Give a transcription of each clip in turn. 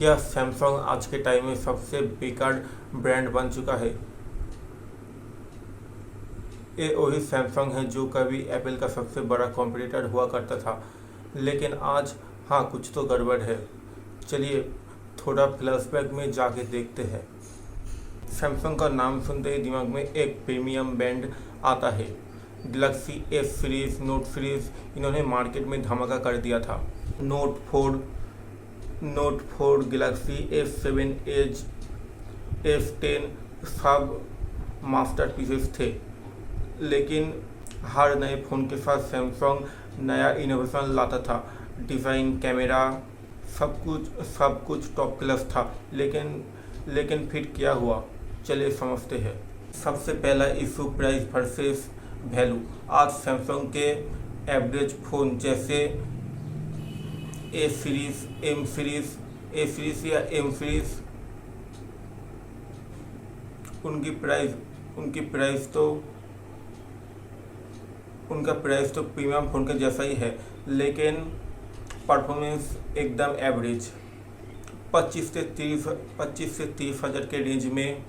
क्या सैमसंग आज के टाइम में सबसे बेकार ब्रांड बन चुका है? ये वही सैमसंग है जो कभी एप्पल का सबसे बड़ा कॉम्पिटिटर हुआ करता था, लेकिन आज हाँ कुछ तो गड़बड़ है। चलिए थोड़ा फ्लैशबैक में जाके देखते हैं। सैमसंग का नाम सुनते ही दिमाग में एक प्रीमियम ब्रांड आता है। Galaxy S series, note series इन्होंने मार्केट में धमाका कर दिया था। Note 4, Galaxy S7 as, S10 सब मास्टरपीसेस थे। लेकिन हर नए फ़ोन के साथ सैमसंग नया इनोवेशन लाता था। डिज़ाइन, कैमरा, सब कुछ टॉप क्लास था। लेकिन फिर क्या हुआ, चलिए समझते हैं। सबसे पहला इशू प्राइस वर्सेस वैल्यू। आज सैमसंग के एवरेज फ़ोन जैसे ए सीरीज, या एम सीरीज उनका प्राइस तो प्रीमियम फ़ोन के जैसा ही है, लेकिन परफॉर्मेंस एकदम एवरेज। 25 से 30 हज़ार के रेंज में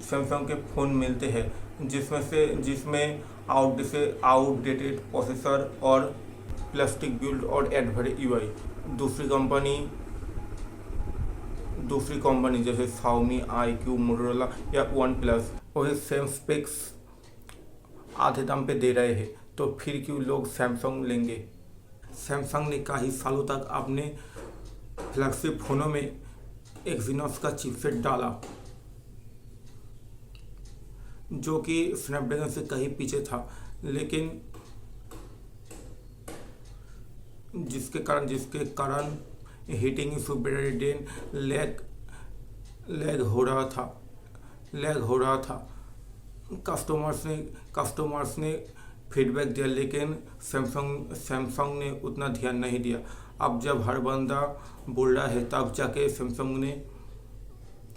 सैमसंग के फ़ोन मिलते हैं, जिसमें आउटडेटेड प्रोसेसर और प्लास्टिक बिल्ड और एडवर्ड यूआई। दूसरी कंपनी जैसे Xiaomi, iQOO, मोटोरोला या वन प्लस वही सेम स्पेक्स आधे दाम पे दे रहे हैं, तो फिर क्यों लोग सैमसंग लेंगे? सैमसंग ने कई सालों तक अपने फ्लैगशिप फ़ोनों में एक्सिनोस का चिपसेट डाला, जो कि स्नैपड्रैगन से कहीं पीछे था, लेकिन जिसके कारण heating issue, battery drain, lag हो रहा था। कस्टमर्स ने फीडबैक दिया, लेकिन सैमसंग ने उतना ध्यान नहीं दिया। अब जब हर बंदा बोल रहा है, तब जाके सैमसंग ने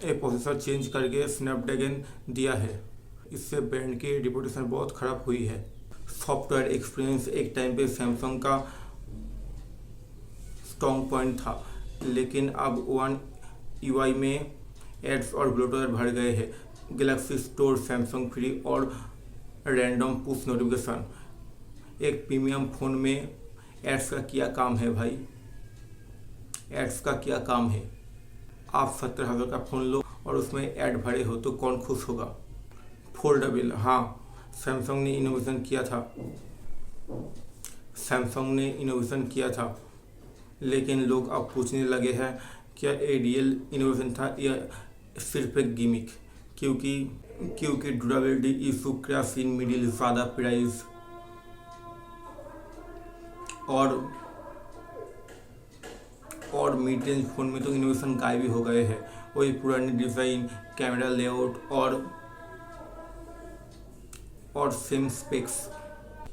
एक प्रोसेसर चेंज करके स्नैपड्रैगन दिया है। इससे ब्रांड की रिपुटेशन बहुत ख़राब हुई है। सॉफ्टवेयर एक्सपीरियंस एक टाइम पे सैमसंग का स्ट्रॉन्ग पॉइंट था, लेकिन अब वन यूआई में एड्स और ब्लोटवेयर भर गए हैं। गैलेक्सी स्टोर, सैमसंग फ्री और रैंडम पुश नोटिफिकेशन। एक प्रीमियम फ़ोन में एड्स का क्या काम है भाई? एड्स का क्या काम है? आप 70,000 का फ़ोन लो और उसमें ऐड भरे हो तो कौन खुश होगा? फोल्डेबल, हाँ सैमसंग ने इनोवेशन किया था, लेकिन लोग अब पूछने लगे हैं क्या ये रियल इनोवेशन था या सिर्फ एक गिमिक? क्योंकि durability issue, crash in middle, ज़्यादा प्राइस और मिड रेंज फ़ोन में तो इनोवेशन गायब ही हो गए हैं। वही पुरानी डिज़ाइन, कैमरा लेआउट और सेम स्पेक्स।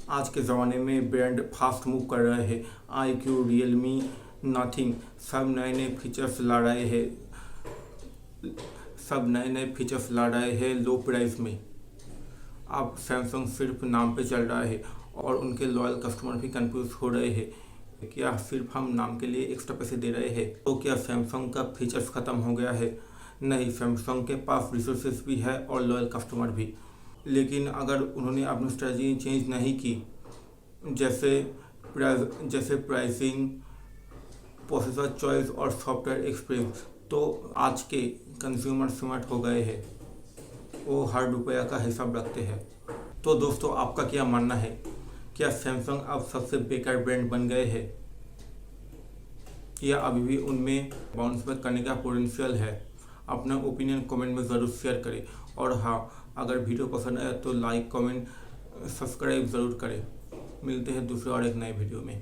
आज के ज़माने में ब्रांड फास्ट मूव कर रहे हैं। iQOO, रियलमी, नथिंग सब नए नए फीचर्स ला रहे हैं लो प्राइस में। अब सैमसंग सिर्फ नाम पे चल रहा है और उनके लॉयल कस्टमर भी कंफ्यूज हो रहे हैं। क्या सिर्फ हम नाम के लिए एक्स्ट्रा पैसे दे रहे हैं? तो क्या सैमसंग का फीचर्स ख़त्म हो गया है? नहीं, सैमसंग के पास रिसोर्सेज भी है और लॉयल कस्टमर भी। लेकिन अगर उन्होंने अपनी स्ट्रेटजी चेंज नहीं की, जैसे प्राइसिंग, प्रोसेसर चॉइस और सॉफ्टवेयर एक्सपीरियंस, तो आज के कंज्यूमर स्मार्ट हो गए हैं। वो हर रुपया का हिसाब रखते हैं। तो दोस्तों, आपका क्या मानना है? क्या सैमसंग अब सबसे बेकार ब्रांड बन गए हैं या अभी भी उनमें बाउंस बैक करने का पोटेंशियल है? अपना ओपिनियन कमेंट में ज़रूर शेयर करें। और हाँ, अगर वीडियो पसंद आए तो लाइक, कमेंट, सब्सक्राइब ज़रूर करें। मिलते हैं दूसरे और एक नए वीडियो में।